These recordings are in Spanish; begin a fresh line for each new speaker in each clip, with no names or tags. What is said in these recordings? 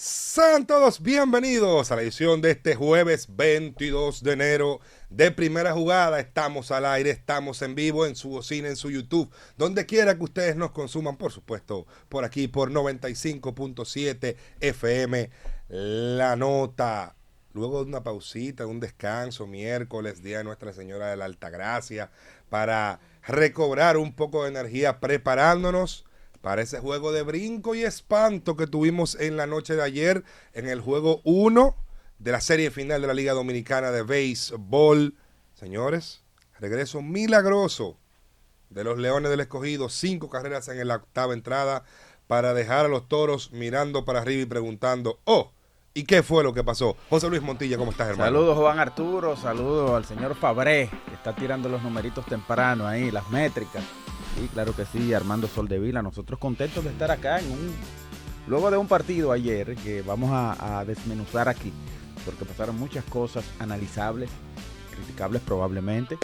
Sean todos bienvenidos a la edición de este jueves 22 de enero de Primera Jugada. Estamos al aire, estamos en vivo en su bocina, en su YouTube, donde quiera que ustedes nos consuman, por supuesto, por aquí, por 95.7 FM, La Nota. Luego de una pausita, un descanso, miércoles, día de Nuestra Señora de la Altagracia, para recobrar un poco de energía, preparándonos para ese juego de brinco y espanto que tuvimos en la noche de ayer en el juego 1 de la serie final de la Liga Dominicana de Béisbol. Señores, regreso milagroso de los Leones del Escogido, 5 carreras en la octava entrada para dejar a los Toros mirando para arriba y preguntando, ¿y qué fue lo que pasó? José Luis Montilla, ¿cómo estás, hermano?
Saludos, Juan Arturo, saludos al señor Fabré, que está tirando los numeritos temprano ahí, las métricas. Sí, claro que sí, Armando Soldevila, nosotros contentos de estar acá luego de un partido ayer que vamos a desmenuzar aquí, porque pasaron muchas cosas analizables, criticables probablemente.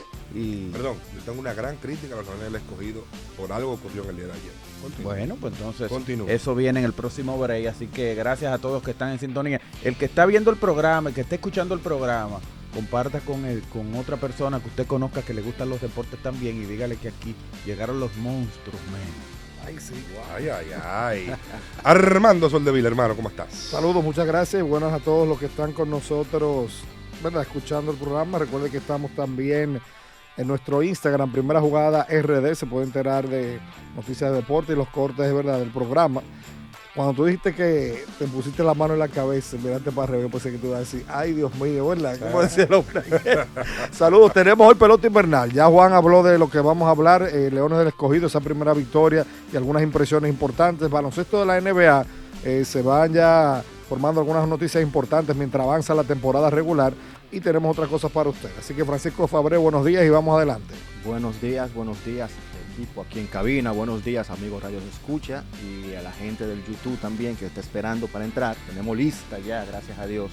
Perdón, yo tengo una gran crítica a los Leones del Escogido por algo que ocurrió en el día de ayer.
Continúa. Bueno, pues entonces
Continúa.
Eso viene en el próximo break, así que gracias a todos que están en sintonía. El que está viendo el programa, el que está escuchando el programa, comparta con otra persona que usted conozca que le gustan los deportes también y dígale que aquí llegaron los monstruos, man.
Ay, sí, ay. Armando Soldevila, hermano, ¿cómo estás?
Saludos, muchas gracias y buenas a todos los que están con nosotros, ¿verdad? Escuchando el programa. Recuerden que estamos también en nuestro Instagram, Primera Jugada RD, se puede enterar de noticias de deporte y los cortes, ¿verdad?, del programa. Cuando tú dijiste que te pusiste la mano en la cabeza, miraste para arriba, yo pensé que tú ibas a decir, ay, Dios mío, ¿verdad? ¿Cómo decía el hombre? Saludos, tenemos hoy pelota invernal. Ya Juan habló de lo que vamos a hablar, Leones del Escogido, esa primera victoria y algunas impresiones importantes. Baloncesto de la NBA, se van ya formando algunas noticias importantes mientras avanza la temporada regular y tenemos otras cosas para usted. Así que Francisco Fabré, buenos días y vamos adelante.
Buenos días, equipo aquí en cabina, buenos días amigos Radio Escucha y a la gente del YouTube también que está esperando para entrar. Tenemos lista ya, gracias a Dios,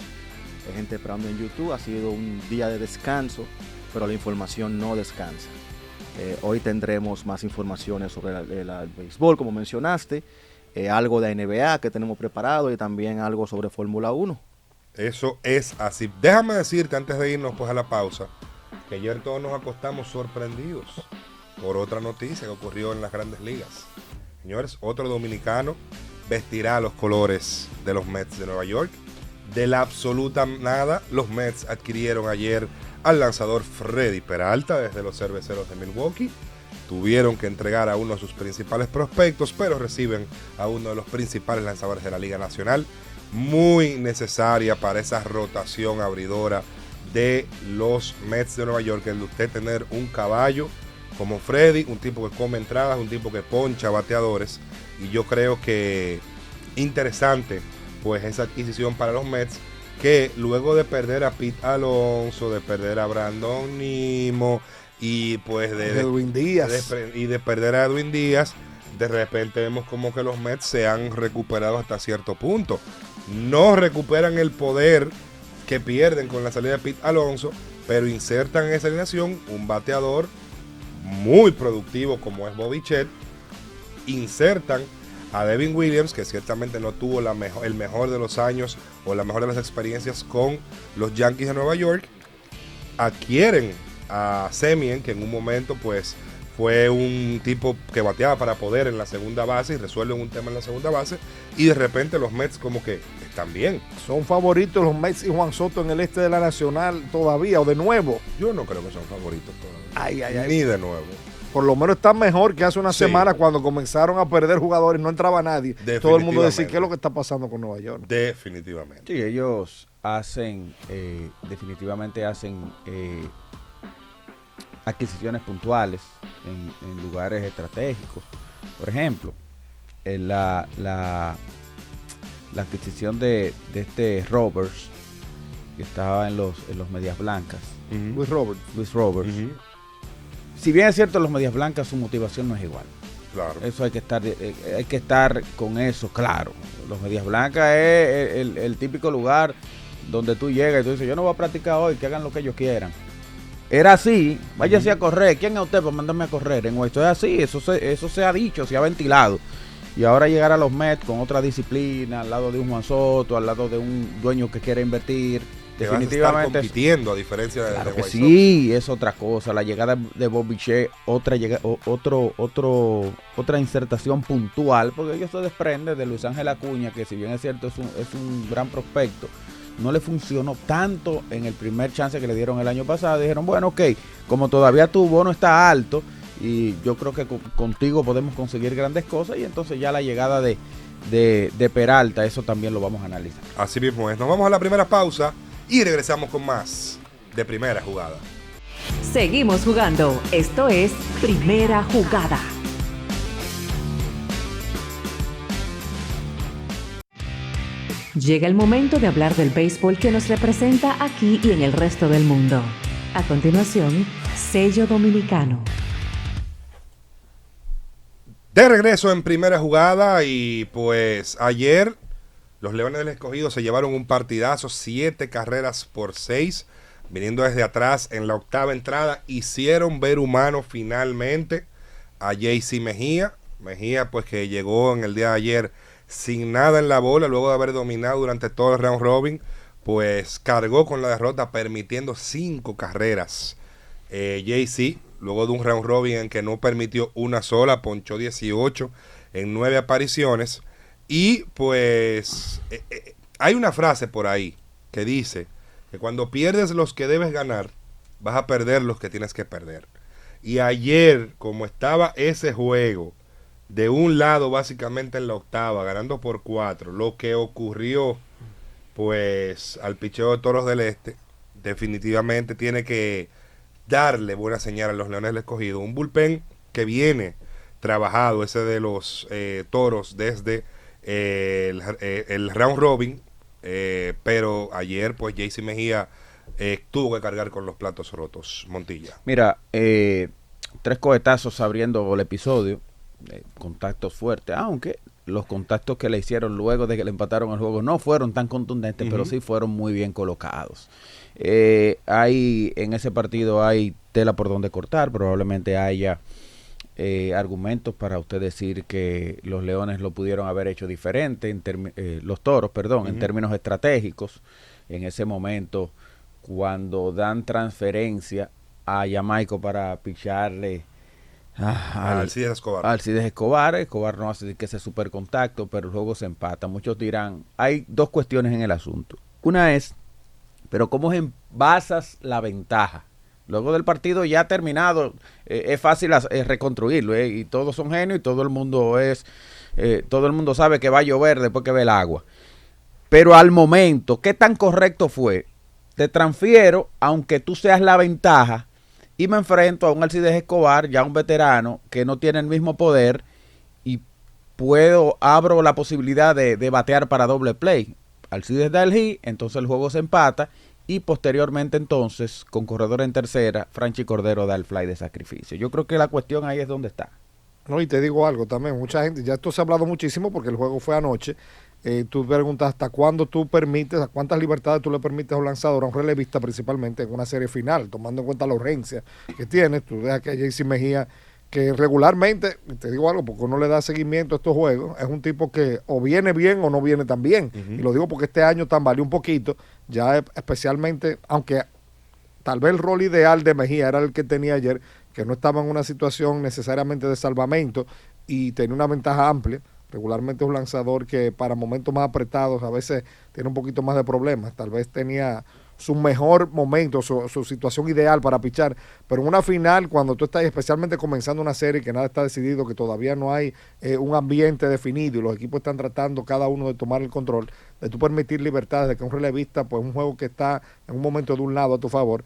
de gente esperando en YouTube. Ha sido un día de descanso, pero la información no descansa. Hoy tendremos más informaciones sobre el béisbol, como mencionaste, algo de NBA que tenemos preparado y también algo sobre Fórmula 1.
Eso es así. Déjame decirte antes de irnos pues a la pausa que ayer todos nos acostamos sorprendidos por otra noticia que ocurrió en las Grandes Ligas. Señores, otro dominicano vestirá los colores de los Mets de Nueva York. De la absoluta nada, los Mets adquirieron ayer al lanzador Freddy Peralta desde los Cerveceros de Milwaukee. Tuvieron que entregar a uno de sus principales prospectos, pero reciben a uno de los principales lanzadores de la Liga Nacional, muy necesaria para esa rotación abridora de los Mets de Nueva York, el de usted tener un caballo como Freddy, un tipo que come entradas, un tipo que poncha bateadores, y yo creo que interesante pues esa adquisición para los Mets, que luego de perder a Pete Alonso, de perder a Brandon Nimmo y pues de
Edwin Díaz
de perder a Edwin Díaz, de repente vemos como que los Mets se han recuperado hasta cierto punto. No recuperan el poder que pierden con la salida de Pete Alonso, pero insertan en esa alineación un bateador muy productivo como es Bobby Chet. Insertan a Devin Williams, que ciertamente no tuvo el mejor de los años o la mejor de las experiencias con los Yankees de Nueva York. Adquieren a Semien, que en un momento pues fue un tipo que bateaba para poder en la segunda base y resuelven un tema en la segunda base, y de repente los Mets como que están bien.
Son favoritos los Mets y Juan Soto en el este de la Nacional todavía, o de nuevo.
Yo no creo que son favoritos todavía.
Ay.
Ni de nuevo.
Por lo menos están mejor que hace una
Sí.
semana cuando comenzaron a perder jugadores, no entraba nadie. Todo el mundo decía, ¿qué es lo que está pasando con Nueva York?
Definitivamente.
Sí, ellos definitivamente hacen adquisiciones puntuales en lugares estratégicos. Por ejemplo, la adquisición de este Roberts, que estaba en los Medias Blancas.
Luis Roberts.
Si bien es cierto, los Medias Blancas, su motivación no es igual.
Claro.
Eso hay que estar con eso, claro. Los Medias Blancas es el típico lugar donde tú llegas y tú dices, yo no voy a practicar hoy, que hagan lo que ellos quieran. Era así, váyase a correr. ¿Quién es usted para mandarme a correr? En esto es así, eso se ha dicho, se ha ventilado. Y ahora llegar a los Mets con otra disciplina, al lado de un Juan Soto, al lado de un dueño que quiere invertir,
Que
definitivamente
vas a estar compitiendo a diferencia de
claro que
White
sí, es otra cosa. La llegada de Bob Bichette, otra insertación puntual, porque ellos se desprende de Luis Ángel Acuña, que si bien es cierto es un gran prospecto, no le funcionó tanto en el primer chance que le dieron el año pasado. Dijeron, bueno, ok, como todavía tu bono está alto y yo creo que contigo podemos conseguir grandes cosas, y entonces ya la llegada de Peralta, eso también lo vamos a analizar.
Así mismo es. Nos vamos a la primera pausa y regresamos con más de Primera Jugada.
Seguimos jugando. Esto es Primera Jugada. Llega el momento de hablar del béisbol que nos representa aquí y en el resto del mundo. A continuación, Sello Dominicano.
De regreso en Primera Jugada, y pues ayer los Leones del Escogido se llevaron un partidazo, 7 carreras por 6, viniendo desde atrás en la octava entrada. Hicieron ver humano finalmente a JC Mejía. Mejía pues que llegó en el día de ayer sin nada en la bola, luego de haber dominado durante todo el round robin, pues cargó con la derrota, permitiendo 5 carreras. JC, luego de un round robin en que no permitió una sola, ponchó 18 en 9 apariciones. Y pues hay una frase por ahí que dice que cuando pierdes los que debes ganar, vas a perder los que tienes que perder. Y ayer, como estaba ese juego de un lado básicamente en la octava, ganando por 4, lo que ocurrió pues al picheo de Toros del Este, definitivamente tiene que darle buena señal a los Leones del Escogido. Un bullpen que viene trabajado, ese de los Toros, desde el round robin, pero ayer pues JC Mejía tuvo que cargar con los platos rotos. Montilla.
Mira, 3 cohetazos abriendo el episodio, contactos fuertes, aunque los contactos que le hicieron luego de que le empataron el juego no fueron tan contundentes, pero sí fueron muy bien colocados. En ese partido hay tela por donde cortar, probablemente haya argumentos para usted decir que los Leones lo pudieron haber hecho diferente, los Toros, perdón, en términos estratégicos. En ese momento, cuando dan transferencia a Jamaico para picharle a
Alcides Escobar.
Escobar no hace que ese super contacto, pero el juego se empata. Muchos dirán, hay 2 cuestiones en el asunto. Una es, pero ¿cómo envasas la ventaja? Luego del partido ya terminado, es fácil reconstruirlo, y todos son genios y todo el mundo sabe que va a llover después que ve el agua. Pero al momento, ¿qué tan correcto fue? Te transfiero, aunque tú seas la ventaja, y me enfrento a un Alcides Escobar, ya un veterano, que no tiene el mismo poder, y abro la posibilidad de batear para doble play. Alcides da el hit, entonces el juego se empata, y posteriormente entonces, con corredor en tercera, Franchi Cordero da el fly de sacrificio. Yo creo que la cuestión ahí es donde está.
No, y te digo algo también, mucha gente, ya esto se ha hablado muchísimo porque el juego fue anoche. Tú preguntas hasta cuándo tú permites, a cuántas libertades tú le permites a un lanzador, a un relevista principalmente en una serie final, tomando en cuenta la urgencia que tienes. Tú dejas que JC Mejía, que regularmente, te digo algo, porque uno le da seguimiento a estos juegos, es un tipo que o viene bien o no viene tan bien. Y lo digo porque este año tambaleó un poquito, ya especialmente, aunque tal vez el rol ideal de Mejía era el que tenía ayer, que no estaba en una situación necesariamente de salvamento y tenía una ventaja amplia. Regularmente es un lanzador que para momentos más apretados a veces tiene un poquito más de problemas. Tal vez tenía su mejor momento, su situación ideal para pichar, pero en una final, cuando tú estás especialmente comenzando una serie que nada está decidido, que todavía no hay un ambiente definido y los equipos están tratando cada uno de tomar el control, de tú permitir libertades, de que un relevista, pues un juego que está en un momento de un lado a tu favor,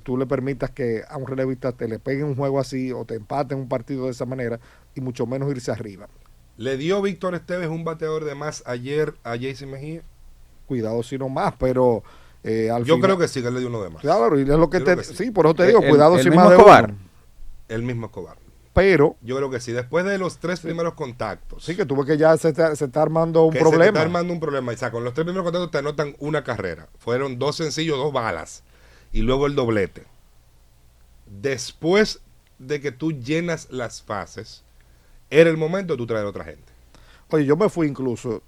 tú le permitas que a un relevista te le pegue un juego así o te empaten un partido de esa manera y mucho menos irse arriba.
¿Le dio Víctor Esteves un bateador de más ayer a JC Mejía?
Cuidado si no más, pero
yo creo que sí, que le dio uno de más.
Claro, y es lo que
Yo creo
te...
que
sí, por eso te digo, cuidado si
mismo
más de
Escobar.
uno.
El mismo Escobar.
Pero...
Yo creo que sí. Después de los 3 primeros contactos.
Sí, que tuve que ya se está armando un
que
problema.
Se está armando un problema. O sea, con los 3 primeros contactos te anotan una carrera. Fueron 2 sencillos, 2 balas. Y luego el doblete. Después de que tú llenas las fases, era el momento de tú traer a otra gente.
Oye, yo me fui incluso,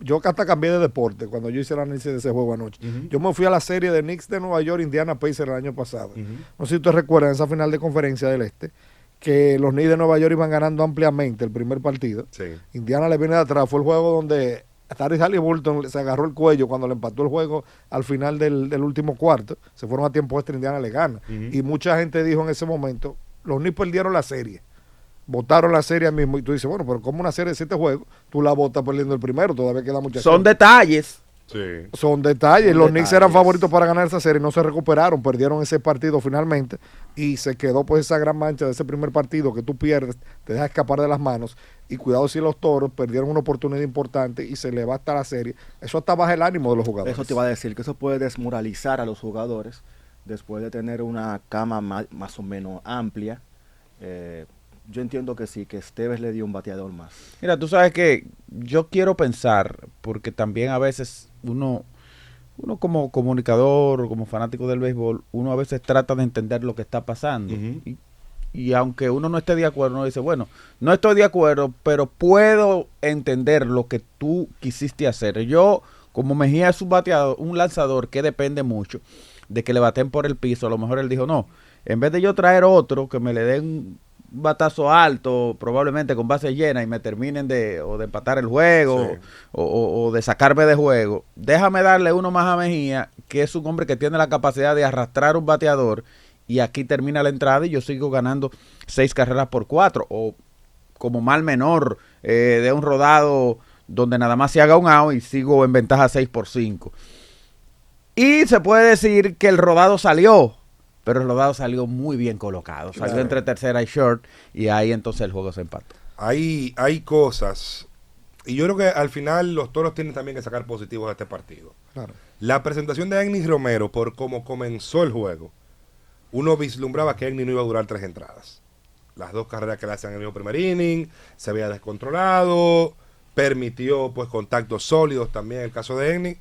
yo hasta cambié de deporte cuando yo hice el análisis de ese juego anoche. Yo me fui a la serie de Knicks de Nueva York, Indiana Pacers el año pasado. No sé si ustedes recuerdan esa final de conferencia del Este, que los Knicks de Nueva York iban ganando ampliamente el primer partido.
Sí.
Indiana le viene de atrás, fue el juego donde Tyrese Haliburton se agarró el cuello cuando le empató el juego al final del último cuarto. Se fueron a tiempo extra, Indiana le gana. Y mucha gente dijo en ese momento, los Knicks perdieron la serie. Votaron la serie mismo y tú dices, bueno, pero como una serie de 7 juegos, tú la votas perdiendo el primero, todavía queda mucha
Son
acción.
detalles.
Sí.
Son detalles.
Son
Los Knicks
detalles.
eran favoritos para ganar esa serie, no se recuperaron, perdieron ese partido finalmente y se quedó pues esa gran mancha de ese primer partido que tú pierdes, te deja escapar de las manos y cuidado si los Toros perdieron una oportunidad importante y se le va hasta la serie. Eso hasta baja el ánimo de los jugadores.
Eso te iba a decir, que eso puede desmoralizar a los jugadores después de tener una cama más o menos amplia. Yo entiendo que sí, que Esteves le dio un bateador más.
Mira, tú sabes que yo quiero pensar, porque también a veces uno como comunicador, como fanático del béisbol, uno a veces trata de entender lo que está pasando. Y aunque uno no esté de acuerdo, uno dice, bueno, no estoy de acuerdo, pero puedo entender lo que tú quisiste hacer. Yo, como Mejía es un bateador, un lanzador que depende mucho de que le baten por el piso, a lo mejor él dijo, no, en vez de yo traer otro que me le den un batazo alto, probablemente con base llena y me terminen de empatar el juego,
Sí.
o de sacarme de juego, déjame darle uno más a Mejía, que es un hombre que tiene la capacidad de arrastrar un bateador, y aquí termina la entrada y yo sigo ganando 6 carreras por 4, o como mal menor de un rodado donde nada más se haga un out y sigo en ventaja 6-5. Y se puede decir que el rodado salió, pero el rodado salió muy bien colocado. Salió
Claro.
entre tercera y short, y ahí entonces el juego se empató.
Hay cosas, y yo creo que al final los Toros tienen también que sacar positivos de este partido.
Claro.
La presentación de Egnis Romero, por cómo comenzó el juego, uno vislumbraba que Egnis no iba a durar 3 entradas. Las 2 carreras que le hacen en el mismo primer inning, se había descontrolado, permitió pues contactos sólidos también en el caso de Egnis.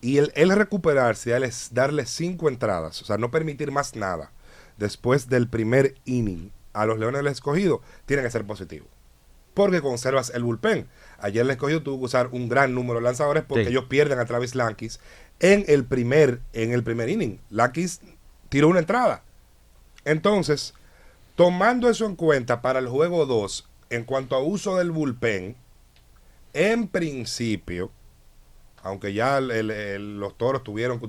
Y el recuperarse, darle 5 entradas, o sea, no permitir más nada después del primer inning a los Leones del Escogido, tiene que ser positivo. Porque conservas el bullpen. Ayer el Escogido tuvo que usar un gran número de lanzadores porque
Sí.
ellos pierden a Travis Lankis en el primer inning. Lankis tiró una entrada. Entonces, tomando eso en cuenta para el juego 2, en cuanto a uso del bullpen, en principio, aunque ya los Toros tuvieron que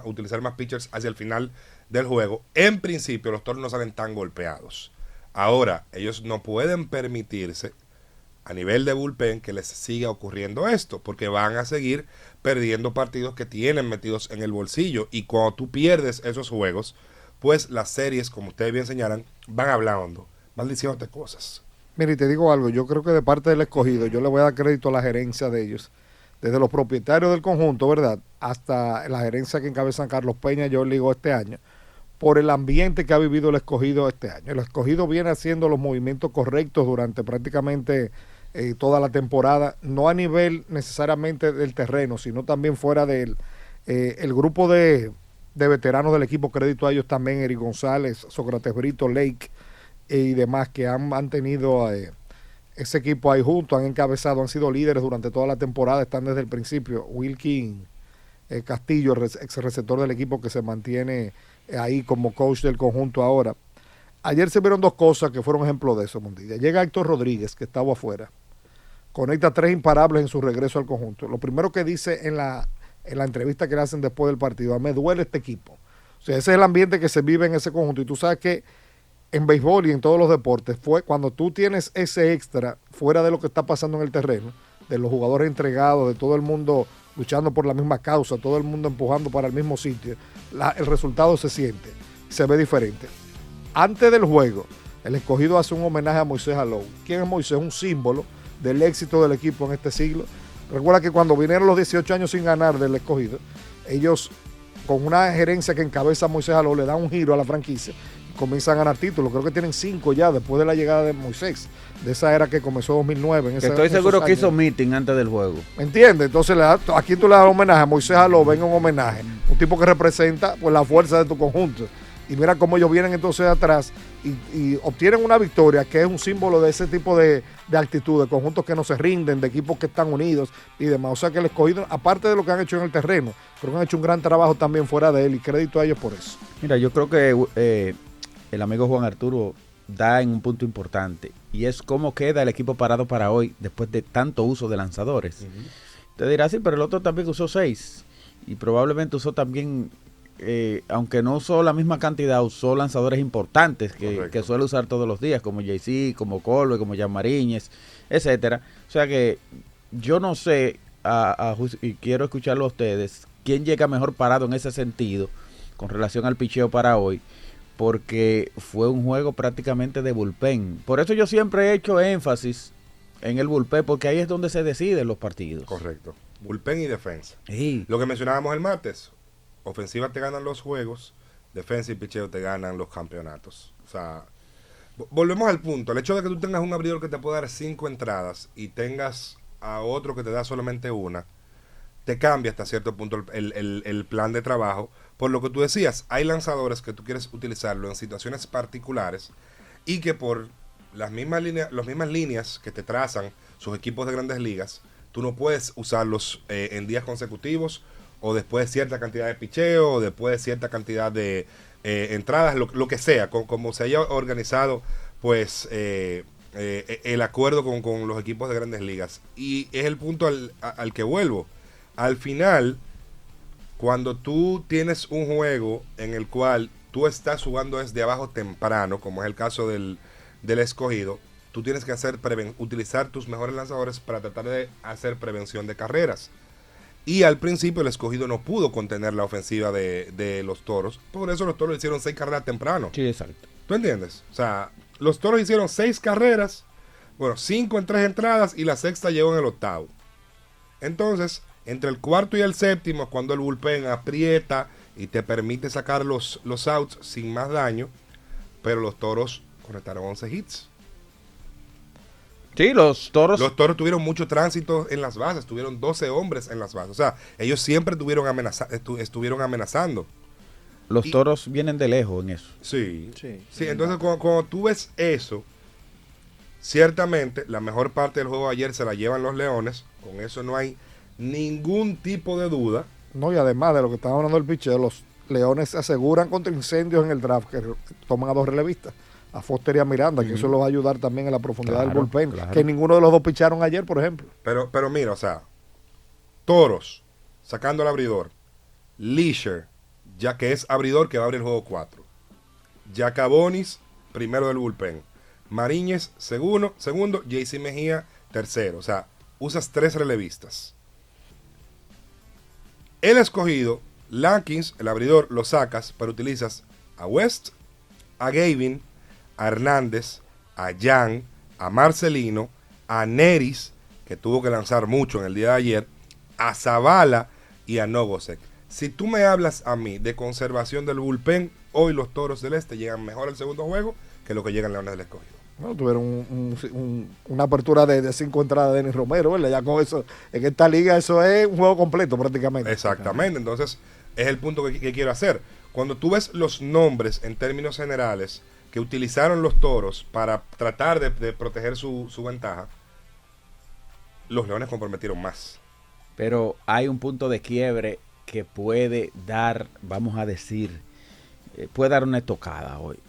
utilizar más pitchers hacia el final del juego, en principio los Toros no salen tan golpeados. Ahora, ellos no pueden permitirse a nivel de bullpen que les siga ocurriendo esto, porque van a seguir perdiendo partidos que tienen metidos en el bolsillo, y cuando tú pierdes esos juegos, pues las series, como ustedes bien señalan, van hablando, van diciéndote cosas.
Mira, y te digo algo, yo creo que de parte del Escogido, yo le voy a dar crédito a la gerencia de ellos, desde los propietarios del conjunto, ¿verdad?, hasta la gerencia que encabezan Carlos Peña, yo digo este año, por el ambiente que ha vivido el Escogido este año. El Escogido viene haciendo los movimientos correctos durante prácticamente toda la temporada, no a nivel necesariamente del terreno, sino también fuera del el grupo de veteranos del equipo, crédito a ellos también, Eric González, Sócrates Brito, Lake y demás, que han mantenido ese equipo ahí junto, han encabezado, han sido líderes durante toda la temporada, están desde el principio. Wilkin Castillo, ex receptor del equipo, que se mantiene ahí como coach del conjunto ahora. Ayer se vieron 2 cosas que fueron ejemplo de eso, Mondilla. Llega Héctor Rodríguez, que estaba afuera, conecta 3 imparables en su regreso al conjunto. Lo primero que dice en la entrevista que le hacen después del partido: me duele este equipo. O sea, ese es el ambiente que se vive en ese conjunto, y tú sabes que en béisbol y en todos los deportes, fue cuando tú tienes ese extra fuera de lo que está pasando en el terreno, de los jugadores entregados, de todo el mundo luchando por la misma causa, todo el mundo empujando para el mismo sitio, el resultado se siente, se ve diferente. Antes del juego, el Escogido hace un homenaje a Moisés Alou. ¿Quién es Moisés? Un símbolo del éxito del equipo en este siglo. Recuerda que cuando vinieron los 18 años sin ganar del Escogido, ellos, con una gerencia que encabeza a Moisés Alou, le dan un giro a la franquicia, comienzan a ganar títulos. Creo que tienen 5 ya después de la llegada de Moisés, de esa era que comenzó 2009. En
Estoy seguro que hizo meeting antes del juego.
¿Me entiendes? Entonces, aquí tú le das homenaje a Moisés Alou, venga un homenaje. Un tipo que representa pues la fuerza de tu conjunto. Y mira cómo ellos vienen entonces atrás y obtienen una victoria que es un símbolo de ese tipo de actitud, de conjuntos que no se rinden, de equipos que están unidos y demás. O sea que el Escogido, aparte de lo que han hecho en el terreno, creo que han hecho un gran trabajo también fuera de él y crédito a ellos por eso.
Mira, yo creo que el amigo Juan Arturo da en un punto importante y es cómo queda el equipo parado para hoy después de tanto uso de lanzadores. Te dirá, sí, pero el otro también usó 6 y probablemente usó también, aunque no usó la misma cantidad, usó lanzadores importantes que suele usar todos los días, como JC, como Colbe, como Jan Mariñez, etcétera. O sea que yo no sé, y quiero escucharlo a ustedes, quién llega mejor parado en ese sentido con relación al picheo para hoy, porque fue un juego prácticamente de bullpen. Por eso yo siempre he hecho énfasis en el bullpen, porque ahí es donde se deciden los partidos.
Correcto. Bullpen y defensa.
Sí.
Lo que mencionábamos el martes, ofensiva te ganan los juegos, defensa y picheo te ganan los campeonatos. O sea, volvemos al punto. El hecho de que tú tengas un abridor que te pueda dar 5 entradas y tengas a otro que te da solamente una, te cambia hasta cierto punto el plan de trabajo. Por lo que tú decías, hay lanzadores que tú quieres utilizarlo en situaciones particulares y que por las mismas líneas que te trazan sus equipos de grandes ligas, tú no puedes usarlos en días consecutivos o después de cierta cantidad de picheo o después de cierta cantidad de entradas, lo que sea, como se haya organizado pues el acuerdo con los equipos de grandes ligas. Y es el punto al que vuelvo. Al final, cuando tú tienes un juego en el cual tú estás jugando desde abajo temprano, como es el caso del Escogido, tú tienes que utilizar tus mejores lanzadores para tratar de hacer prevención de carreras. Y al principio el Escogido no pudo contener la ofensiva de los Toros, por eso los Toros hicieron 6 carreras temprano.
Sí, exacto.
¿Tú entiendes? O sea, los Toros hicieron 6 carreras, bueno, 5 en 3 entradas y la sexta llegó en el octavo. Entonces, entre el cuarto y el séptimo, cuando el bullpen aprieta y te permite sacar los outs sin más daño, pero los Toros conectaron 11 hits.
Sí, los Toros.
Los Toros tuvieron mucho tránsito en las bases, tuvieron 12 hombres en las bases. O sea, ellos siempre estuvieron amenazando.
Los Toros vienen de lejos en eso.
Sí. Entonces, cuando tú ves eso, ciertamente la mejor parte del juego de ayer se la llevan los Leones. Con eso no hay ningún tipo de duda.
No, y además de lo que estaba hablando del picheo, los Leones se aseguran contra incendios en el draft, que toman a 2 relevistas, a Foster y a Miranda, que eso los va a ayudar también en la profundidad del bullpen, que ninguno de los dos picharon ayer, por ejemplo.
Pero mira, o sea, Toros, sacando al abridor, Leisure, ya que es abridor que va a abrir el juego 4, Jacabonis, primero del bullpen, Mariñez, segundo, JC Mejía, tercero. O sea, usas 3 relevistas. El Escogido, Lankins, el abridor, lo sacas, pero utilizas a West, a Gavin, a Hernández, a Jan, a Marcelino, a Neris, que tuvo que lanzar mucho en el día de ayer, a Zavala y a Novosek. Si tú me hablas a mí de conservación del bullpen, hoy los Toros del Este llegan mejor al segundo juego que lo que llegan Leones del Escogido.
Bueno, tuvieron una apertura de 5 entradas de Denis Romero, ¿verdad? Ya con eso, en esta liga eso es un juego completo prácticamente.
Exactamente, entonces es el punto que quiero hacer. Cuando tú ves los nombres en términos generales que utilizaron los Toros para tratar de proteger su ventaja, los Leones comprometieron más.
Pero hay un punto de quiebre que puede dar, vamos a decir, puede dar una estocada hoy.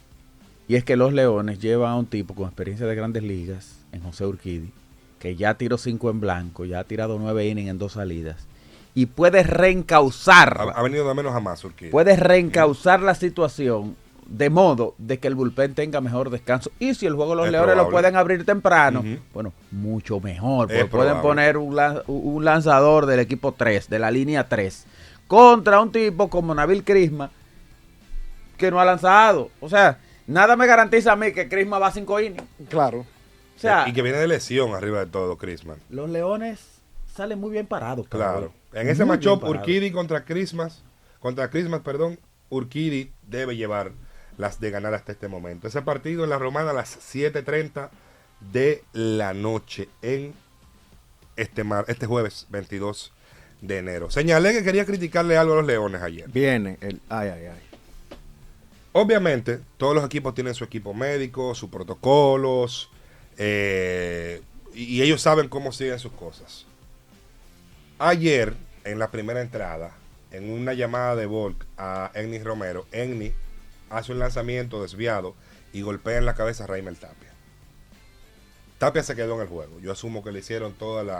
Y es que los Leones llevan a un tipo con experiencia de grandes ligas, en José Urquidy, que ya tiró 5 en blanco, ya ha tirado 9 innings en 2 salidas. Y puede reencauzar.
Ha venido de menos a más, Urquidy.
Puede reencauzar la situación de modo de que el bullpen tenga mejor descanso. Y si el juego de los Leones lo pueden abrir temprano, bueno, mucho mejor. Porque pueden poner un lanzador del equipo 3, de la línea 3, contra un tipo como Nabil Crisma, que no ha lanzado. O sea, nada me garantiza a mí que Crisma va a 5 innings.
Claro.
O sea,
y que viene de lesión arriba de todo, Crisman.
Los Leones salen muy bien parados.
Claro. En ese matchup, Urquidy contra Crismas, Urquidy debe llevar las de ganar hasta este momento. Ese partido en la Romana a las 7:30 de la noche en este jueves 22 de enero. Señalé que quería criticarle algo a los Leones ayer.
Viene
Obviamente, todos los equipos tienen su equipo médico, sus protocolos, y ellos saben cómo siguen sus cosas. Ayer, en la primera entrada, en una llamada de Volk a Enny Romero, Enny hace un lanzamiento desviado y golpea en la cabeza a Raimel Tapia. Tapia se quedó en el juego. Yo asumo que le hicieron todo el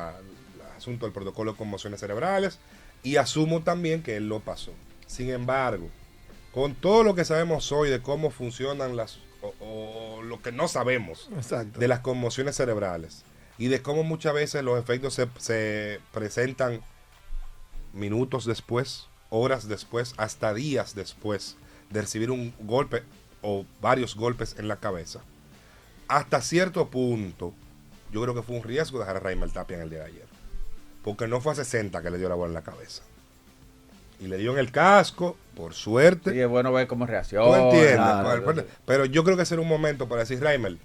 asunto del protocolo de conmociones cerebrales y asumo también que él lo pasó. Sin embargo, con todo lo que sabemos hoy de cómo funcionan o lo que no sabemos
Exacto.
de las conmociones cerebrales y de cómo muchas veces los efectos se presentan minutos después, horas después, hasta días después de recibir un golpe o varios golpes en la cabeza. Hasta cierto punto, yo creo que fue un riesgo dejar a Raimel Tapia en el día de ayer. Porque no fue a 60 que le dio la bola en la cabeza. Y le dio en el casco, por suerte.
Sí, es bueno ver cómo reacciona.
¿Tú entiendes?
Claro.
Pero yo creo que ese era un momento para decir, Raimel,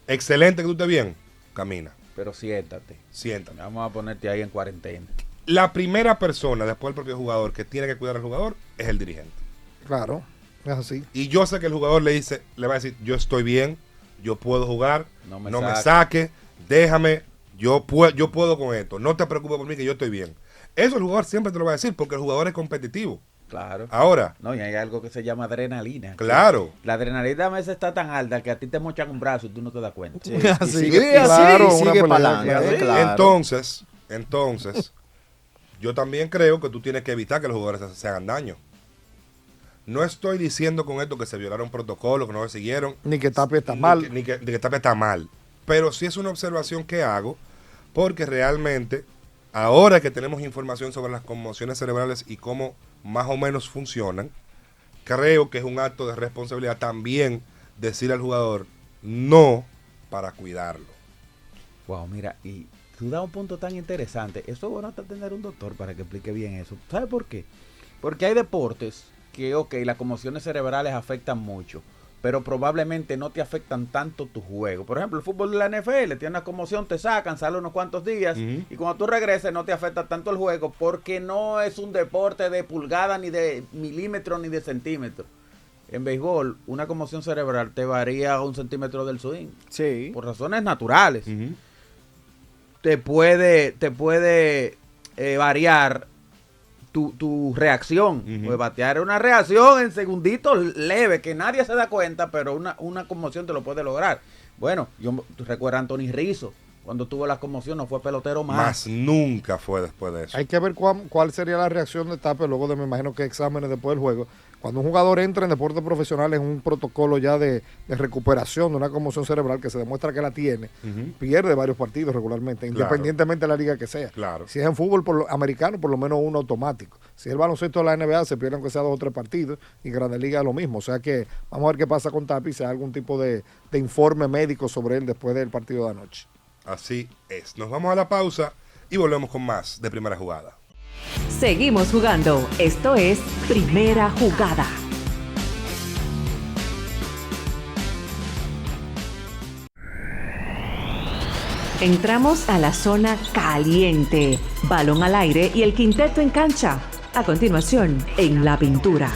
excelente que tú estés bien, camina,
Pero siéntate.
siéntate.
Vamos a ponerte ahí en cuarentena.
La primera persona, después del propio jugador, que tiene que cuidar al jugador, es el dirigente.
Claro, es así.
Y yo sé que el jugador le va a decir, yo estoy bien, yo puedo jugar,
No
no
me
me saque, déjame, yo puedo con esto, no te preocupes por mí que yo estoy bien. Eso el jugador siempre te lo va a decir porque el jugador es competitivo.
Claro.
Ahora,
No, y hay algo que se llama adrenalina.
claro,
La adrenalina a veces está tan alta que a ti te mochan un brazo y tú no te das cuenta.
Sí,
Así,
y sigue así,
claro, una
sigue
pelea,
para adelante.
claro.
entonces, yo también creo que tú tienes que evitar que los jugadores se hagan daño. No estoy diciendo con esto que se violaron protocolos, que no se siguieron.
Ni que Tapia está mal.
Ni que Tapia está mal. Pero sí es una observación que hago porque realmente, ahora que tenemos información sobre las conmociones cerebrales y cómo más o menos funcionan, creo que es un acto de responsabilidad también decir al jugador no para cuidarlo.
Wow, mira, y tú das un punto tan interesante. Eso es bueno hasta tener un doctor para que explique bien eso. ¿Sabes por qué? Porque hay deportes que, ok, las conmociones cerebrales afectan mucho, pero probablemente no te afectan tanto tu juego. Por ejemplo, el fútbol de la NFL, tiene una conmoción, te sacan, sale unos cuantos días, y cuando tú regreses no te afecta tanto el juego, porque no es un deporte de pulgada, ni de milímetro, ni de centímetro. En béisbol, una conmoción cerebral te varía a 1 centímetro del swing,
Sí.
por razones naturales. Te puede variar tu reacción. Pues batear es una reacción en segunditos leve, que nadie se da cuenta, pero una conmoción te lo puede lograr. Bueno, yo recuerdo a Anthony Rizzo, cuando tuvo la conmoción, no fue pelotero
Más nunca fue después de eso.
Hay que ver cuál sería la reacción de Tapia luego de, me imagino que exámenes después del juego. Cuando un jugador entra en deporte profesional en un protocolo ya de recuperación de una conmoción cerebral que se demuestra que la tiene, pierde varios partidos regularmente,
Claro.
independientemente de la liga que sea.
Claro.
Si es en fútbol americano, por lo menos uno automático. Si es el baloncesto de la NBA, se pierden aunque sea 2 o 3 partidos, y en Grandes Ligas lo mismo. O sea que vamos a ver qué pasa con Tapia y si hay algún tipo de informe médico sobre él después del partido de anoche.
Así es. Nos vamos a la pausa y volvemos con más de Primera Jugada.
Seguimos jugando. Esto es Primera Jugada. Entramos a la zona caliente. Balón al aire y el quinteto en cancha. A continuación, en la pintura.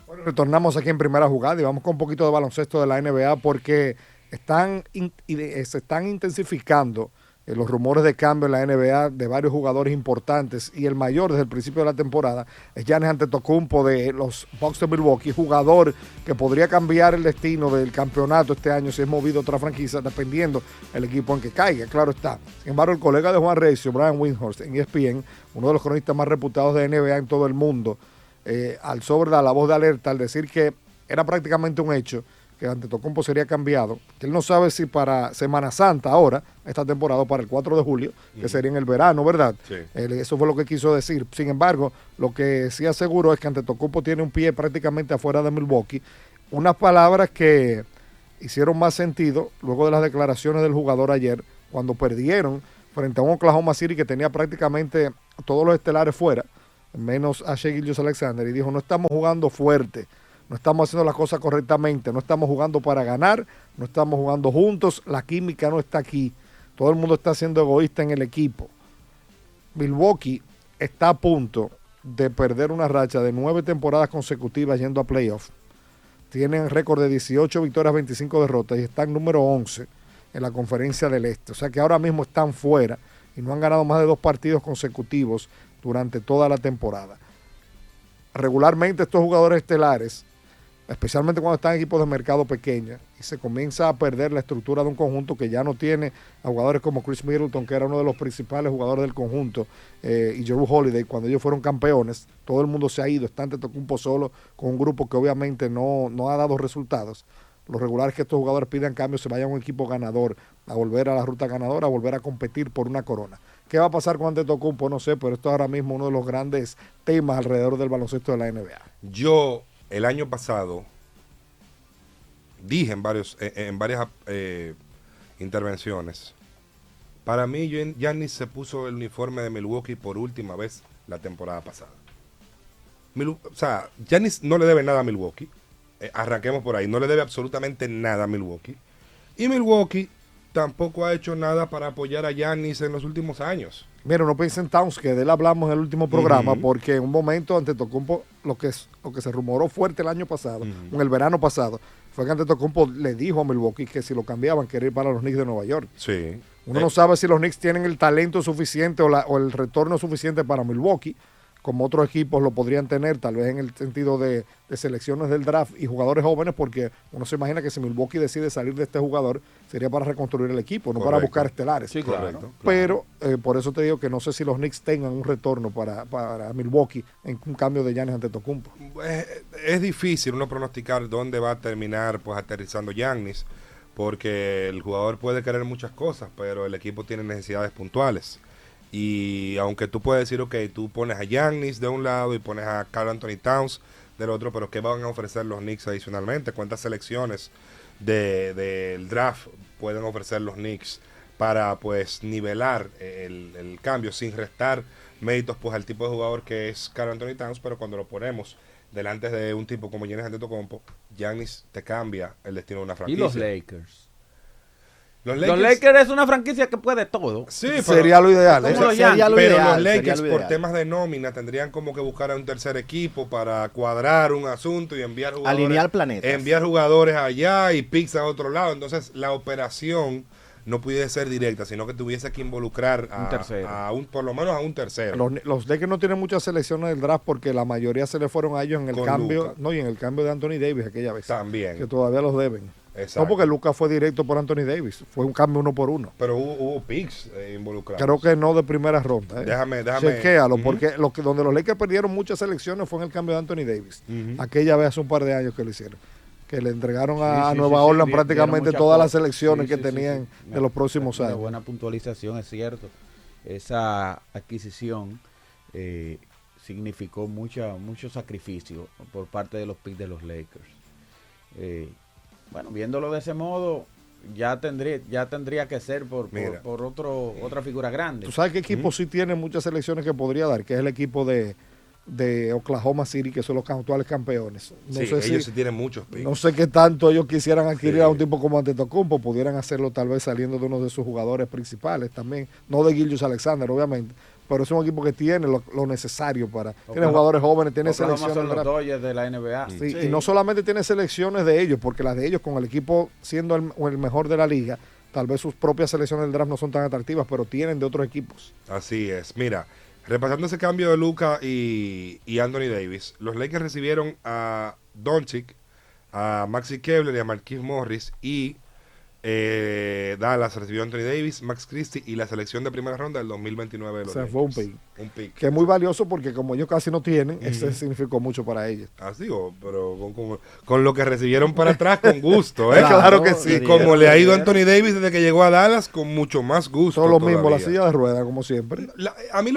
Bueno, retornamos aquí en Primera Jugada y vamos con un poquito de baloncesto de la NBA porque se están intensificando los rumores de cambio en la NBA de varios jugadores importantes, y el mayor desde el principio de la temporada es Giannis Antetokounmpo de los Bucks de Milwaukee, jugador que podría cambiar el destino del campeonato este año si es movido a otra franquicia, dependiendo el equipo en que caiga, claro está. Sin embargo, el colega de Juan Recio, Brian Windhorst, en ESPN, uno de los cronistas más reputados de NBA en todo el mundo, alzó, ¿verdad?, la voz de alerta al decir que era prácticamente un hecho que Antetokounmpo sería cambiado, que él no sabe si para Semana Santa ahora, esta temporada, o para el 4 de julio, que sería en el verano, ¿verdad?
Sí.
Eso fue lo que quiso decir. Sin embargo, lo que sí aseguró es que Antetokounmpo tiene un pie prácticamente afuera de Milwaukee. Unas palabras que hicieron más sentido luego de las declaraciones del jugador ayer, cuando perdieron frente a un Oklahoma City que tenía prácticamente todos los estelares fuera, menos a Shai Gilgeous-Alexander, y dijo, no estamos jugando fuerte, no estamos haciendo las cosas correctamente, no estamos jugando para ganar, no estamos jugando juntos, la química no está aquí, todo el mundo está siendo egoísta en el equipo. Milwaukee está a punto, de perder una racha de 9 temporadas consecutivas yendo a playoff. Tienen récord de 18 victorias, 25 derrotas y están número 11 en la Conferencia del Este. O sea que ahora mismo están fuera y no han ganado más de 2 partidos consecutivos durante toda la temporada. Regularmente estos jugadores estelares, especialmente cuando están en equipos de mercado pequeña, y se comienza a perder la estructura de un conjunto que ya no tiene a jugadores como Chris Middleton, que era uno de los principales jugadores del conjunto, y Jrue Holiday, cuando ellos fueron campeones, todo el mundo se ha ido, está Antetokounmpo solo con un grupo que obviamente no ha dado resultados. Lo regular es que estos jugadores pidan cambio, se vayan a un equipo ganador, a volver a la ruta ganadora, a volver a competir por una corona. ¿Qué va a pasar con Antetokounmpo? No sé, pero esto es ahora mismo uno de los grandes temas alrededor del baloncesto de la NBA.
Yo, el año pasado, dije en varias intervenciones, para mí Giannis se puso el uniforme de Milwaukee por última vez la temporada pasada. O sea, Giannis no le debe nada a Milwaukee. Arranquemos por ahí, no le debe absolutamente nada a Milwaukee. Y Milwaukee tampoco ha hecho nada para apoyar a Giannis en los últimos años.
Mira, no piensen en Towns, que de él hablamos en el último programa, porque en un momento Antetokounmpo, lo que se rumoró fuerte el año pasado, en el verano pasado, fue que Antetokounmpo le dijo a Milwaukee que si lo cambiaban quería ir para los Knicks de Nueva York.
Sí.
Uno no sabe si los Knicks tienen el talento suficiente o el retorno suficiente para Milwaukee, como otros equipos lo podrían tener, tal vez en el sentido de selecciones del draft y jugadores jóvenes, porque uno se imagina que si Milwaukee decide salir de este jugador, sería para reconstruir el equipo, no para buscar estelares.
Sí, claro.
Correcto.
Pero por eso te digo que no sé si los Knicks tengan un retorno para Milwaukee en un cambio de Giannis Antetokounmpo.
Es difícil uno pronosticar dónde va a terminar pues aterrizando Giannis, porque el jugador puede querer muchas cosas, pero el equipo tiene necesidades puntuales. Y aunque tú puedes decir, ok, tú pones a Giannis de un lado y pones a Karl Anthony Towns del otro, pero ¿qué van a ofrecer los Knicks adicionalmente? ¿Cuántas selecciones del draft pueden ofrecer los Knicks para pues nivelar el cambio sin restar méritos pues al tipo de jugador que es Karl Anthony Towns? Pero cuando lo ponemos delante de un tipo como Giannis Antetokounmpo, Giannis te cambia el destino de una franquicia.
¿Y los Lakers?
Los
Lakers es una franquicia que puede todo.
Sí,
sería lo ideal.
Como los
Sería
Yankees.
lo
pero
ideal,
los Lakers
sería lo
por
ideal.
temas de nómina tendrían como que buscar a un tercer equipo para cuadrar un asunto y enviar jugadores.
Alinear planetas.
Enviar jugadores allá y picks a otro lado. Entonces la operación no pudiese ser directa, sino que tuviese que involucrar
Un tercero.
por lo menos a un tercero.
Los Lakers no tienen muchas selecciones del draft porque la mayoría se le fueron a ellos en el
Con
cambio,
Luka.
no, y en el cambio de Anthony Davis aquella vez.
También.
Que todavía los deben.
Exacto.
No, porque Lucas fue directo por Anthony Davis. Fue un cambio 1 por 1.
Pero hubo picks involucrados.
Creo que no de primera ronda.
Déjame.
Chequéalo,
Ujú.
porque donde los Lakers perdieron muchas selecciones fue en el cambio de Anthony Davis.
Ujú.
Aquella vez hace un par de años que lo hicieron. Que le entregaron a
Sí,
Nueva
sí,
Orleans
sí,
prácticamente
dieron
todas las
muchas
selecciones
cosas.
que
Sí, sí,
tenían
sí.
de los próximos
Una
años.
buena puntualización, es cierto. Esa adquisición significó mucho sacrificio por parte de los picks de los Lakers. Bueno, viéndolo de ese modo, ya tendría que ser por otra figura grande.
¿Tú sabes qué equipo sí tiene muchas selecciones que podría dar? Que es el equipo de Oklahoma City, que son los actuales campeones. No
Sí,
sé
ellos sí tienen muchos picks.
No sé qué tanto ellos quisieran adquirir
Sí.
a un tipo como Antetokounmpo, pudieran hacerlo tal vez saliendo de uno de sus jugadores principales también, no de Gilgeous-Alexander obviamente, pero es un equipo que tiene lo necesario para, tiene jugadores jóvenes, tiene
Oklahoma
selecciones
son los
draft.
Dodgers de la NBA.
Sí, y no solamente tiene selecciones de ellos, porque las de ellos con el equipo siendo el mejor de la liga, tal vez sus propias selecciones del draft no son tan atractivas, pero tienen de otros equipos.
Así es. Mira, repasando ese cambio de Luka y Anthony Davis, los Lakers recibieron a Doncic, a Maxi Kebler y a Marquise Morris, y Dallas recibió a Anthony Davis, Max Christie y la selección de primera ronda del 2029 de los
O sea,
Lakers.
fue un pick.
Un pick.
Que es muy valioso porque como ellos casi no tienen, ese significó mucho para ellos.
Así, pero con lo que recibieron para atrás, con gusto, ¿eh?
Claro que sí.
Y como le ha ido a Anthony Davis desde que llegó a Dallas, con mucho más gusto.
Son lo mismo, la
todavía.
silla de ruedas, como siempre.
A mí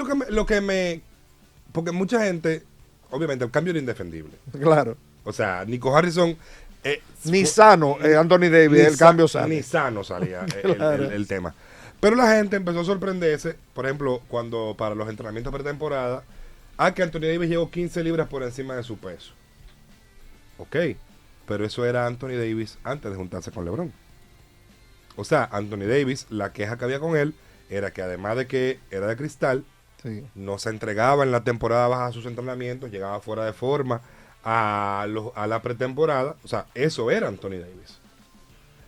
porque mucha gente, obviamente, el cambio era indefendible.
Claro.
O sea, Nico Harrison...
Ni sano, Anthony Davis, el cambio sale.
Ni sano salía
Claro.
el tema. Pero la gente empezó a sorprenderse, por ejemplo, cuando para los entrenamientos pretemporada, que Anthony Davis llegó 15 libras por encima de su peso. Ok, pero eso era Anthony Davis antes de juntarse con LeBron. O sea, Anthony Davis, la queja que había con él era que además de que era de cristal,
Sí.
No se entregaba en la temporada baja a sus entrenamientos, llegaba fuera de forma a la pretemporada. O sea, eso era Anthony Davis.